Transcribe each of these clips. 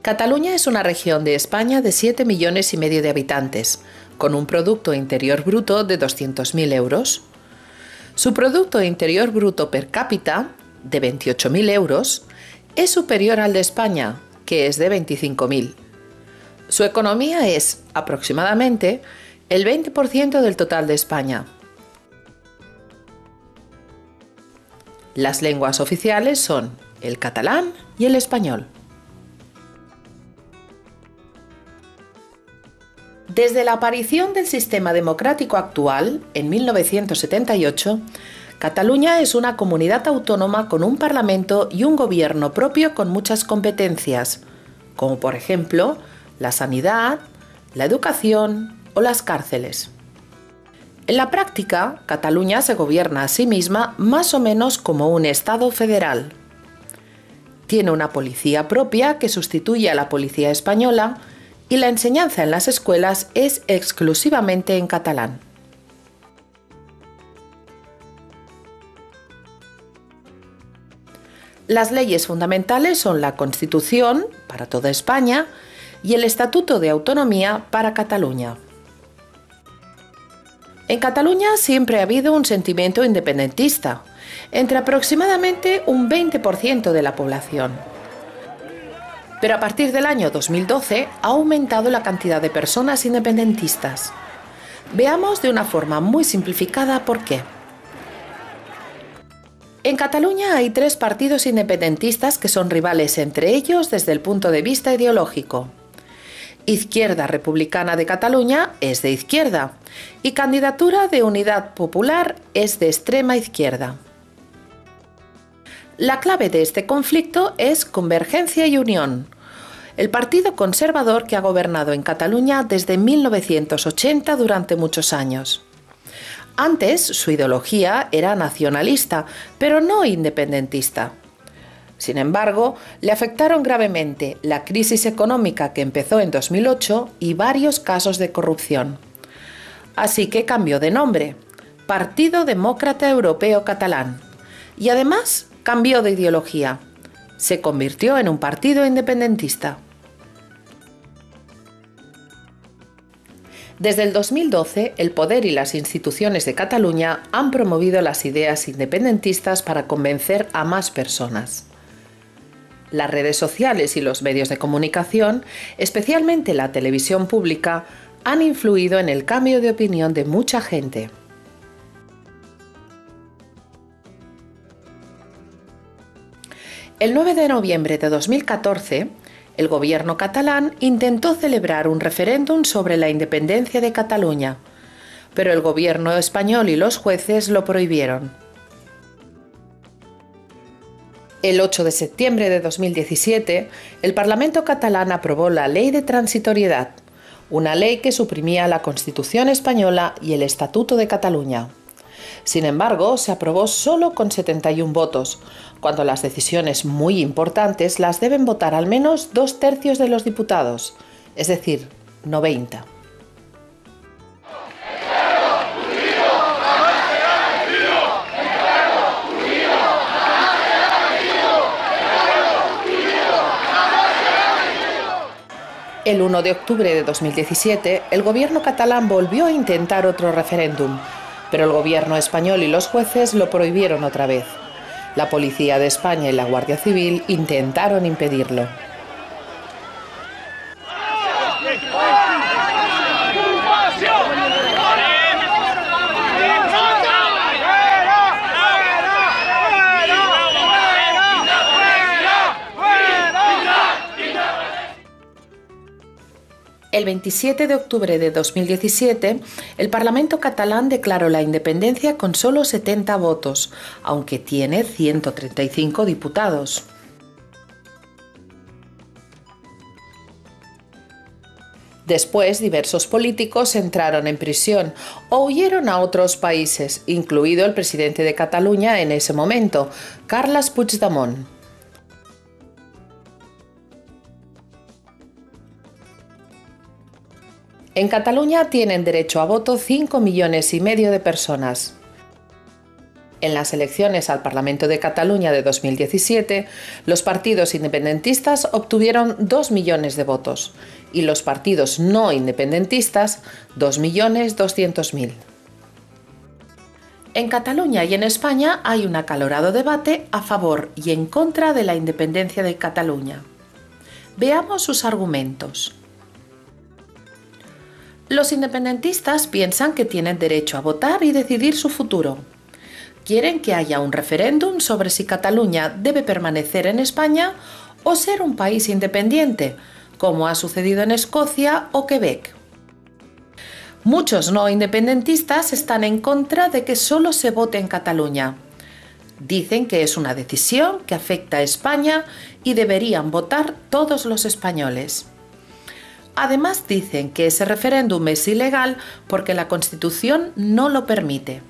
Cataluña es una región de España de 7,5 millones de habitantes, con un Producto Interior Bruto de 200.000 euros. Su Producto Interior Bruto per cápita, de 28.000 euros, es superior al de España, que es de 25.000. Su economía es, aproximadamente, el 20% del total de España. Las lenguas oficiales son el catalán y el español. Desde la aparición del sistema democrático actual, en 1978, Cataluña es una comunidad autónoma con un parlamento y un gobierno propio con muchas competencias, como por ejemplo la sanidad, la educación o las cárceles. En la práctica, Cataluña se gobierna a sí misma más o menos como un Estado federal. Tiene una policía propia que sustituye a la policía española y la enseñanza en las escuelas es exclusivamente en catalán. Las leyes fundamentales son la Constitución para toda España y el Estatuto de Autonomía para Cataluña. En Cataluña siempre ha habido un sentimiento independentista, entre aproximadamente un 20% de la población. Pero a partir del año 2012 ha aumentado la cantidad de personas independentistas. Veamos de una forma muy simplificada por qué. En Cataluña hay 3 partidos independentistas que son rivales entre ellos desde el punto de vista ideológico. Izquierda Republicana de Cataluña es de izquierda y Candidatura de Unidad Popular es de extrema izquierda. La clave de este conflicto es Convergencia y Unión, el partido conservador que ha gobernado en Cataluña desde 1980 durante muchos años. Antes, su ideología era nacionalista, pero no independentista. Sin embargo, le afectaron gravemente la crisis económica que empezó en 2008 y varios casos de corrupción. Así que cambió de nombre, Partido Demócrata Europeo Catalán, y además cambió de ideología. Se convirtió en un partido independentista. Desde el 2012, el poder y las instituciones de Cataluña han promovido las ideas independentistas para convencer a más personas. Las redes sociales y los medios de comunicación, especialmente la televisión pública, han influido en el cambio de opinión de mucha gente. El 9 de noviembre de 2014, el gobierno catalán intentó celebrar un referéndum sobre la independencia de Cataluña, pero el gobierno español y los jueces lo prohibieron. El 8 de septiembre de 2017, el Parlamento catalán aprobó la Ley de Transitoriedad, una ley que suprimía la Constitución española y el Estatuto de Cataluña. Sin embargo, se aprobó solo con 71 votos, cuando las decisiones muy importantes las deben votar al menos 2/3 de los diputados, es decir, 90. El 1 de octubre de 2017, el gobierno catalán volvió a intentar otro referéndum, pero el gobierno español y los jueces lo prohibieron otra vez. La Policía de España y la Guardia Civil intentaron impedirlo. El 27 de octubre de 2017, el Parlamento catalán declaró la independencia con solo 70 votos, aunque tiene 135 diputados. Después, diversos políticos entraron en prisión o huyeron a otros países, incluido el presidente de Cataluña en ese momento, Carles Puigdemont. En Cataluña tienen derecho a voto 5,5 millones de personas. En las elecciones al Parlamento de Cataluña de 2017, los partidos independentistas obtuvieron 2 millones de votos y los partidos no independentistas 2.200.000. En Cataluña y en España hay un acalorado debate a favor y en contra de la independencia de Cataluña. Veamos sus argumentos. Los independentistas piensan que tienen derecho a votar y decidir su futuro. Quieren que haya un referéndum sobre si Cataluña debe permanecer en España o ser un país independiente, como ha sucedido en Escocia o Quebec. Muchos no independentistas están en contra de que solo se vote en Cataluña. Dicen que es una decisión que afecta a España y deberían votar todos los españoles. Además dicen que ese referéndum es ilegal porque la Constitución no lo permite.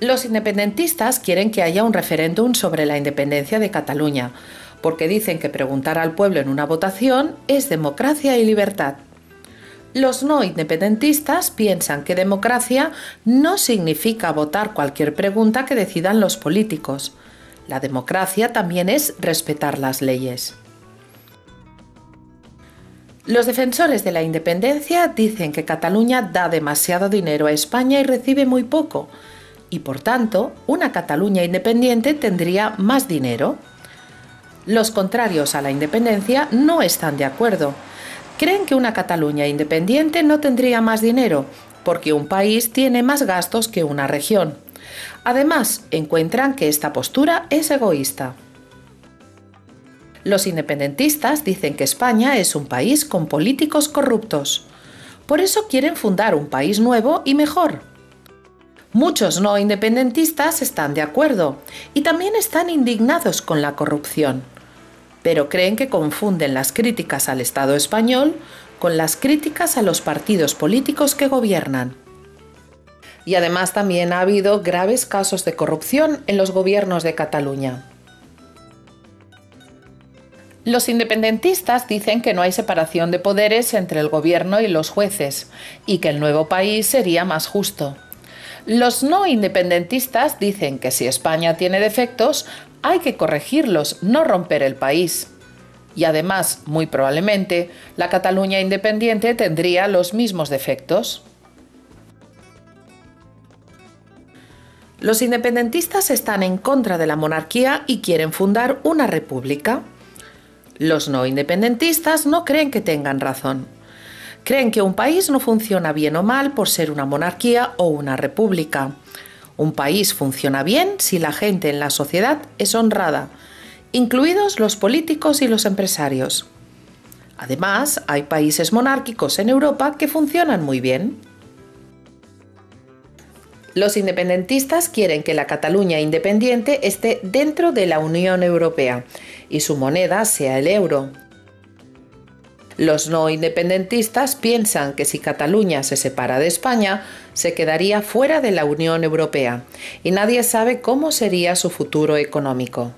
Los independentistas quieren que haya un referéndum sobre la independencia de Cataluña, porque dicen que preguntar al pueblo en una votación es democracia y libertad. Los no independentistas piensan que democracia no significa votar cualquier pregunta que decidan los políticos. La democracia también es respetar las leyes. Los defensores de la independencia dicen que Cataluña da demasiado dinero a España y recibe muy poco, y por tanto, una Cataluña independiente tendría más dinero. Los contrarios a la independencia no están de acuerdo. Creen que una Cataluña independiente no tendría más dinero, porque un país tiene más gastos que una región. Además, encuentran que esta postura es egoísta. Los independentistas dicen que España es un país con políticos corruptos. Por eso quieren fundar un país nuevo y mejor. Muchos no independentistas están de acuerdo y también están indignados con la corrupción, pero creen que confunden las críticas al Estado español con las críticas a los partidos políticos que gobiernan. Y además también ha habido graves casos de corrupción en los gobiernos de Cataluña. Los independentistas dicen que no hay separación de poderes entre el gobierno y los jueces y que el nuevo país sería más justo. Los no independentistas dicen que si España tiene defectos, hay que corregirlos, no romper el país. Y además, muy probablemente, la Cataluña independiente tendría los mismos defectos. Los independentistas están en contra de la monarquía y quieren fundar una república. Los no independentistas no creen que tengan razón. Creen que un país no funciona bien o mal por ser una monarquía o una república. Un país funciona bien si la gente en la sociedad es honrada, incluidos los políticos y los empresarios. Además, hay países monárquicos en Europa que funcionan muy bien. Los independentistas quieren que la Cataluña independiente esté dentro de la Unión Europea y su moneda sea el euro. Los no independentistas piensan que si Cataluña se separa de España, se quedaría fuera de la Unión Europea y nadie sabe cómo sería su futuro económico.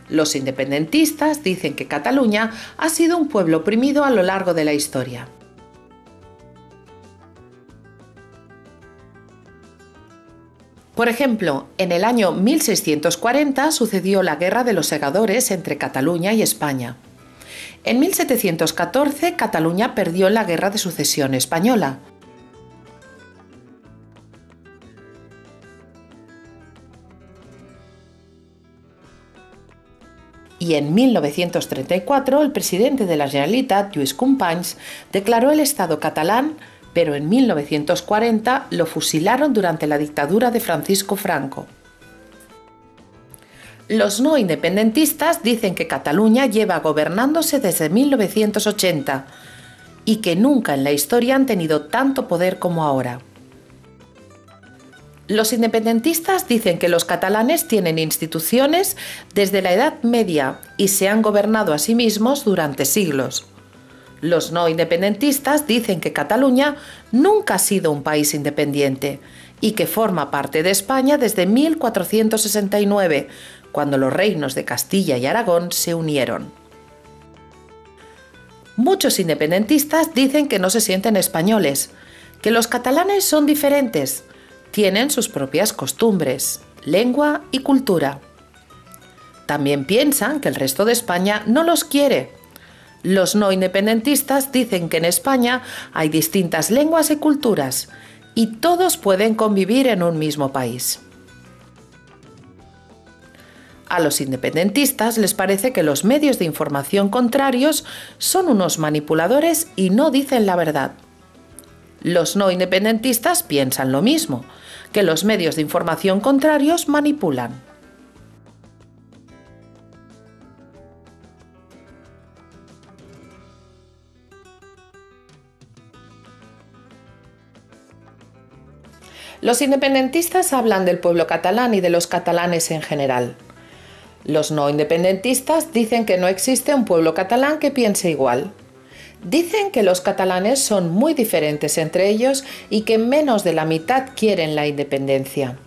Los independentistas dicen que Cataluña ha sido un pueblo oprimido a lo largo de la historia. Por ejemplo, en el año 1640 sucedió la Guerra de los Segadores entre Cataluña y España. En 1714, Cataluña perdió en la Guerra de Sucesión Española. Y en 1934, el presidente de la Generalitat, Lluís Companys, declaró el Estado catalán, pero en 1940 lo fusilaron durante la dictadura de Francisco Franco. Los no independentistas dicen que Cataluña lleva gobernándose desde 1980 y que nunca en la historia han tenido tanto poder como ahora. Los independentistas dicen que los catalanes tienen instituciones desde la Edad Media y se han gobernado a sí mismos durante siglos. Los no independentistas dicen que Cataluña nunca ha sido un país independiente y que forma parte de España desde 1469, cuando los reinos de Castilla y Aragón se unieron. Muchos independentistas dicen que no se sienten españoles, que los catalanes son diferentes, tienen sus propias costumbres, lengua y cultura. También piensan que el resto de España no los quiere. Los no independentistas dicen que en España hay distintas lenguas y culturas y todos pueden convivir en un mismo país. A los independentistas les parece que los medios de información contrarios son unos manipuladores y no dicen la verdad. Los no independentistas piensan lo mismo, que los medios de información contrarios manipulan. Los independentistas hablan del pueblo catalán y de los catalanes en general. Los no independentistas dicen que no existe un pueblo catalán que piense igual. Dicen que los catalanes son muy diferentes entre ellos y que menos de la mitad quieren la independencia.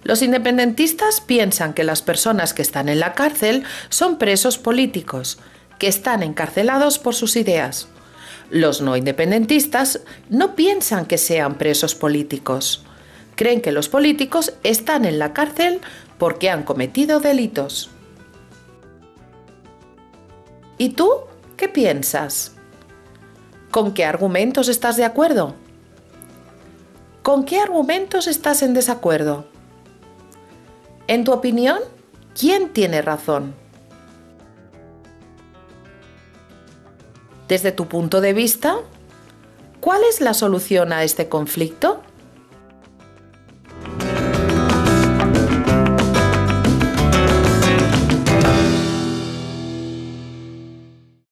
Los independentistas piensan que las personas que están en la cárcel son presos políticos, que están encarcelados por sus ideas. Los no independentistas no piensan que sean presos políticos. Creen que los políticos están en la cárcel porque han cometido delitos. ¿Y tú qué piensas? ¿Con qué argumentos estás de acuerdo? ¿Con qué argumentos estás en desacuerdo? En tu opinión, ¿quién tiene razón? Desde tu punto de vista, ¿cuál es la solución a este conflicto?